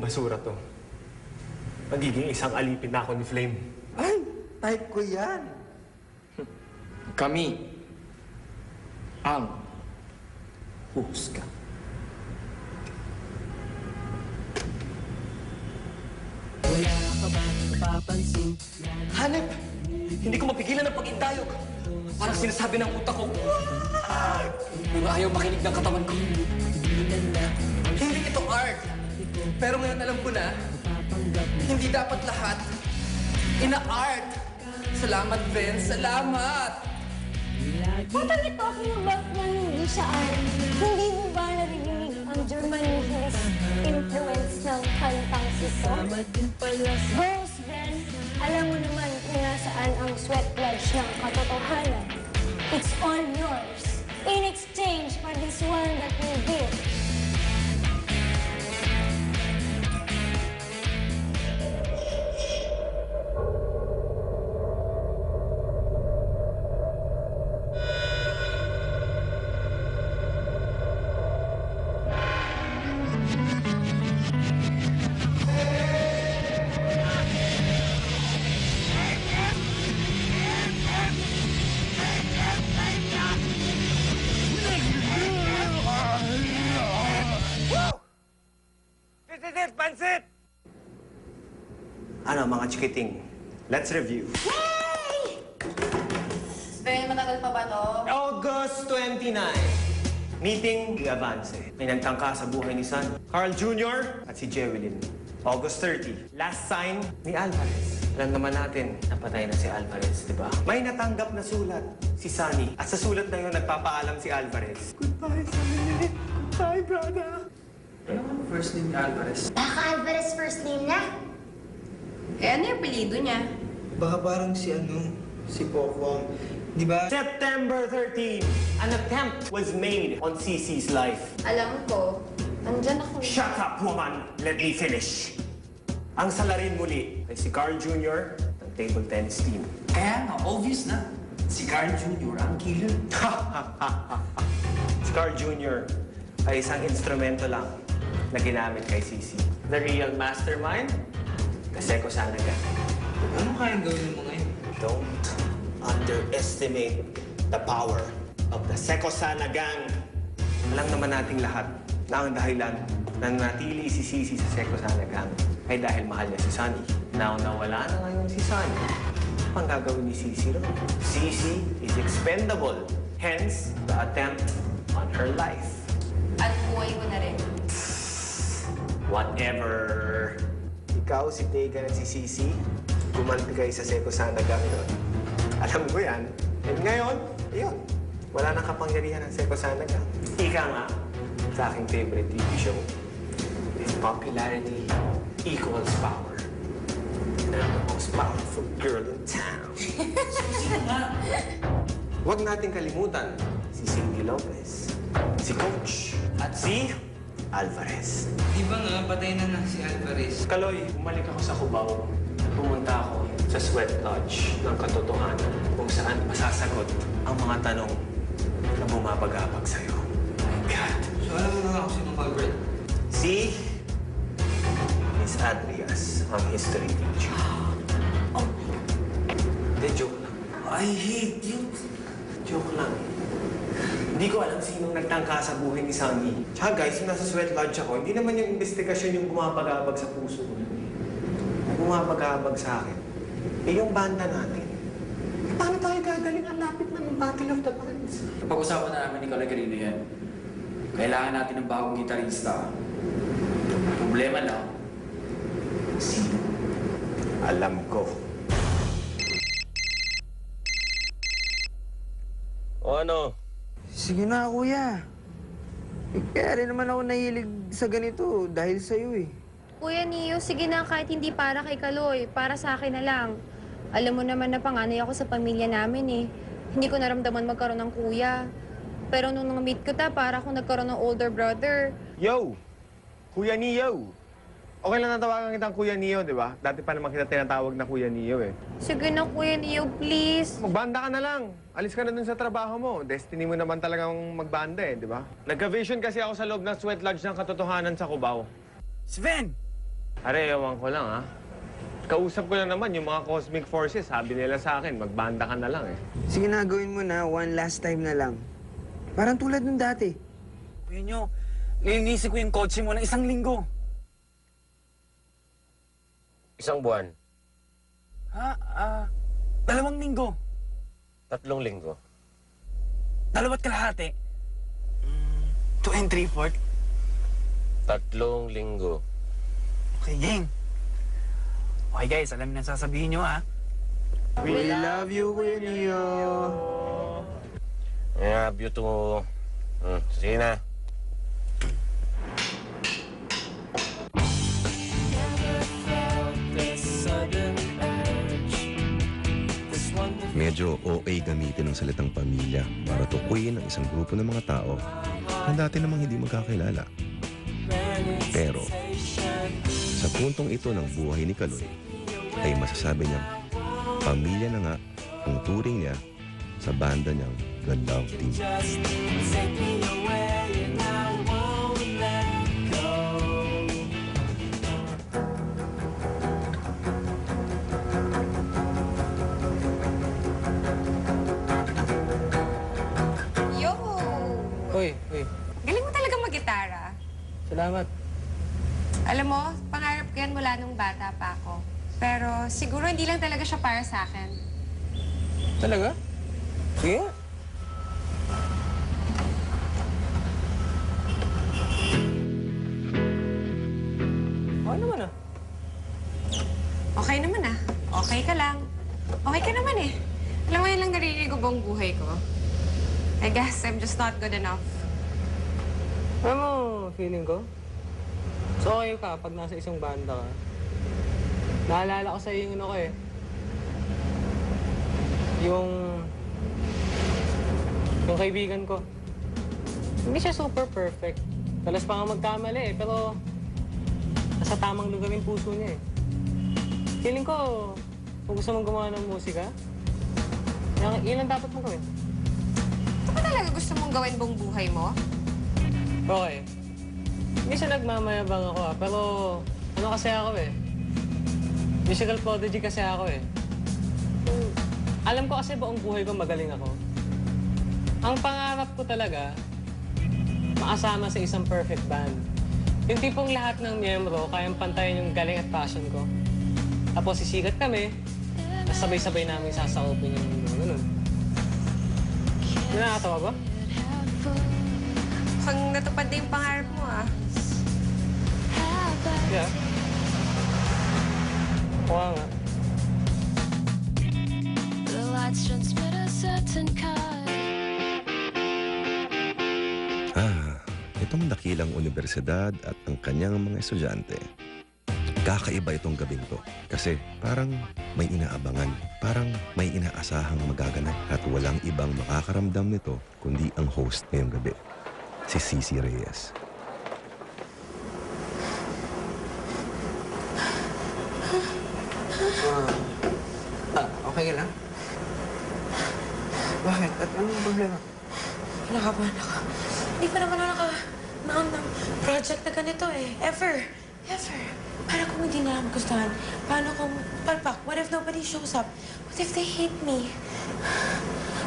Basura to. Magiging isang alipin na ako ni Flame. Ay, type ko yan. Kami ang huhusga. Hanep! Hindi ko mapigilan ang pag-intayog. Parang sinasabi ng utak ko, pero ayaw makinig ng katawan ko. Hindi ito art. Pero ngayon alam ko na, hindi dapat lahat ina-art. Salamat, Vince. Salamat! Bakit talking about na hindi siya art? Hindi mo ba narinig ang Germanese influence ng kantang sito? Girls, Ben, alam mo naman kung nasaan ang sweat lodge ng katotohanan. It's all yours. In exchange for this one that we built. Pansit! Ano, mga chikiting? Let's review. Ben, matagal pa ba to? August 29. Meeting di Avance. May nagtangka sa buhay ni San, Carl Jr. at si Jewelyn. August 30. Last sign ni Alvarez. Alam naman natin, napatay na si Alvarez, di ba? May natanggap na sulat, si Sunny. At sa sulat na yun, nagpapaalam si Alvarez. Goodbye, Sunny. Goodbye, brother. Ano ang first name ni Alvarez? Baka Alvarez first name niya? Eh, ano yung apelido niya? Baka parang si Pokwang. Di ba? September 13, an attempt was made on Cece's life. Alam ko, andyan ako. Shut up, woman! Let me finish. Ang salarin muli ay si Carl Jr. ng table tennis team. Kaya nga, obvious na. Si Carl Jr. ang killer. Si Carl Jr. ay isang instrumento lang na ginamit kay Cece. The real mastermind, Kaseko Sanaga. Ano kayang gawin ng mga yun? Don't underestimate the power of the Seko Sanagang. Alam naman nating lahat na ang dahilan na nanatili si Cece sa Seko Sanagang ay dahil mahal niya si Sunny. Now nawala na ngayon si Sunny, ang gagawin ni Cece ron? Cece is expendable. Hence, the attempt on her life. At buhay ko na rin. Whatever. Ikaw, si Tegan at si Cece, gumanti kayo sa Seko Sanagang yun. Alam ko yan. And ngayon, ayun, wala nang kapangyarihan ng Seko Sanagang. Ika nga, sa aking favorite TV show, is popularity equals power. And I'm the most powerful girl in town. Huwag nating kalimutan si Cindy Lopez, si Coach, at si Alvarez. Di ba nga, patay na si Alvarez? Kaloy, bumalik ako sa Cubao. Pumunta ako sa Sweat Lodge ng katotohanan kung saan masasagot ang mga tanong na bumabagabag sa'yo. My God. So alam mo na ako sinong culprit? Si Miss Adrias, ang history teacher. Oh. Hindi, joke lang. I hate you. Joke lang. Hindi ko alam sinong nagtangka sa buhay ni Sunny. Tsaka guys, yung nasa Sweat Lodge ako, hindi naman yung investigasyon yung bumabagabag sa puso ko. Bumabagabag sa akin. Eh, yung banda natin. Eh, paano tayo gagaling ang lapit ng Battle of the Bands? Pag-usapan na namin ni Nicola Garino yan. Kailangan natin ng bagong gitarista. Problema lang, sino? Alam ko. O ano? Sige na, kuya. Kaya rin naman ako nahilig sa ganito dahil sa'yo eh. Kuya Neo, sige na kahit hindi para kay Kaloy, para sa akin na lang. Alam mo naman na panganay ako sa pamilya namin eh. Hindi ko naramdaman magkaroon ng kuya. Pero nung meet ko para akong nagkaroon ng older brother. Yo! Kuya Neo! Okay lang natawagan kitang Kuya Neo, di ba? Dati pa naman kita tinatawag na Kuya Neo eh. Sige na, Kuya Neo, please. Magbanda ka na lang. Alis ka na dun sa trabaho mo. Destiny mo naman talagang magbanda eh, di ba? Nagka-vision kasi ako sa loob ng Sweat Lodge ng katotohanan sa Cubao. Sven! Are, ewan ko lang, ha? Kausap ko lang naman yung mga cosmic forces. Sabi nila sa akin, magbanda ka na lang, eh. Sige na, gawin mo na. One last time na lang. Parang tulad nung dati. Kuya nyo, linisin ko yung kotse mo ng 1 linggo. 1 buwan, Ha? 2 linggo. 3 linggo. 2 kalahati. 2 and 3/4. 3 linggo. Okay, gang. Okay guys, alam niyo na sasabihin nyo ha. We love you, Kuya Neo. I love you too. Sige na. Medyo OA gamitin ang salitang pamilya para tukuyin ang isang grupo ng mga tao na dati namang hindi magkakilala. Pero, sa puntong ito ng buhay ni Kaloy, ay masasabi niyang pamilya na nga ang turing niya sa banda niyang The Love Team. Yo! Uy. Galing mo talaga mag-gitara. Salamat. Alam mo, pangarap ko yan mula nung bata pa ako. Pero siguro hindi lang talaga siya para sa akin. Talaga? Sige. Okay naman ah. Okay naman ah. Okay ka lang. Okay ka naman eh. Alam mo, yan lang naririnig ko buong buhay ko. I guess I'm just not good enough. Alam mo, feeling ko, so okay ka pag nasa isang banda ka. Naalala ko sa iyo yung ano ko eh. Yung kaibigan ko. Hindi siya super perfect. Talas pa nga magkamali eh, pero nasa tamang lugar yung puso niya eh. Feeling ko, kung gusto mong gumawa ng musika, yun ang dapat mong gawin. Ito ba talaga gusto mong gawin buong buhay mo? Okay. Hindi siya nagmamayabang ako pero ano kasi ako eh. Musical prodigy kasi ako eh. Alam ko kasi buong buhay ko magaling ako. Ang pangarap ko talaga, makasama sa isang perfect band. Yung tipong lahat ng miyembro, kayang pantayin yung galing at passion ko. Tapos sisikat kami, tapos sabay-sabay namin sasaupin yung ganun. Nakakatawa ba? Mukhang natupad na yung pangarap mo ah. Yeah. Kuha nga. Itong dakilang universidad at ang kanyang mga estudyante. Kakaiba itong gabing to kasi parang may inaabangan, parang may inaasahang magaganap at walang ibang makakaramdam nito kundi ang host ngayong gabi, si Cici Reyes. Okay ka lang? Bakit? At anong problema? Kinakabahan ako. Hindi pa naman ako naka-mount ng project na ganito eh. Ever. Para kung hindi na lang gustuhan, paano kung palpak? What if nobody shows up? What if they hate me?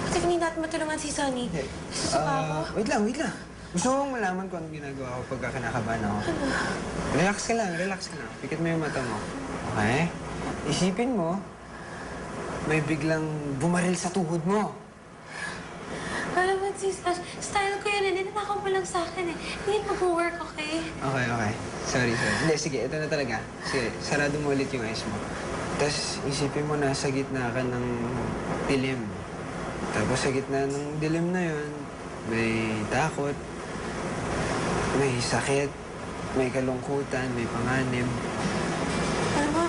What if hindi natin matulungan si Sunny? Susuka ako. Wait lang. Gusto mo bang malaman kung anong ginagawa ko pagka kinakabahan ako? Relax ka lang. Pikit mo yung mata mo. Okay? Isipin mo, may biglang bumaril sa tuhod mo. Alam mo, sis, style ko yan. Ninanakaw mo lang sa akin eh. Hindi mag-work, okay? Okay. Sorry. Hindi, sige. Ito na talaga. Sige, sarado mo ulit yung eyes mo. Tapos isipin mo na sa gitna ka ng dilim. Tapos sa gitna ng dilim na yun, may takot, may sakit, may kalungkutan, may panganib. Alam mo,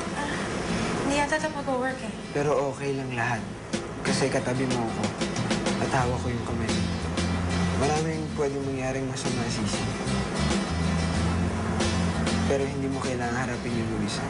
hindi yata ito mag-work eh. Pero okay lang lahat. Kasi katabi mo ako at hawak ko yung kamay. Maraming pwedeng mangyaring masama, Sisi. Pero hindi mo kailangan harapin yung mag-isa.